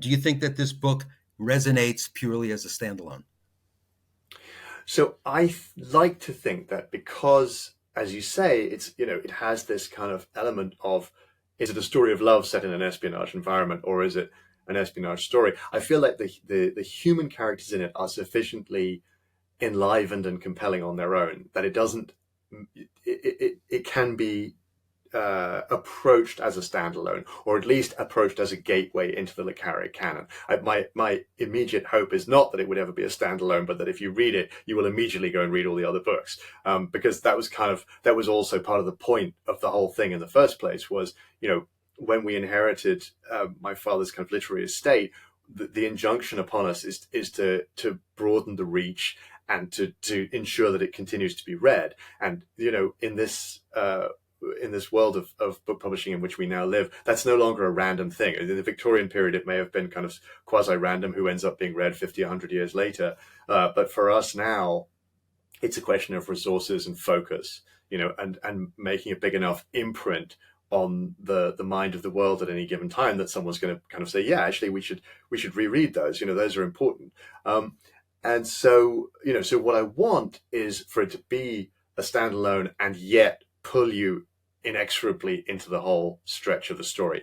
do you think that this book resonates purely as a standalone? So like to think that because, as you say, it has this kind of element of, is it a story of love set in an espionage environment, or is it an espionage story? I feel like the human characters in it are sufficiently enlivened and compelling on their own that it doesn't it can be approached as a standalone, or at least approached as a gateway into the le Carré canon. My immediate hope is not that it would ever be a standalone, but that if you read it, you will immediately go and read all the other books, because that was also part of the point of the whole thing in the first place. Was, when we inherited my father's kind of literary estate, the injunction upon us is to broaden the reach and to ensure that it continues to be read. And in this world of book publishing in which we now live, that's no longer a random thing. In the Victorian period, it may have been kind of quasi-random who ends up being read 50, 100 years later. But for us now, it's a question of resources and focus, and making a big enough imprint on the mind of the world at any given time that someone's going to kind of say, yeah, actually, we should reread those. Those are important. And so, so what I want is for it to be a standalone and yet pull you inexorably into the whole stretch of the story.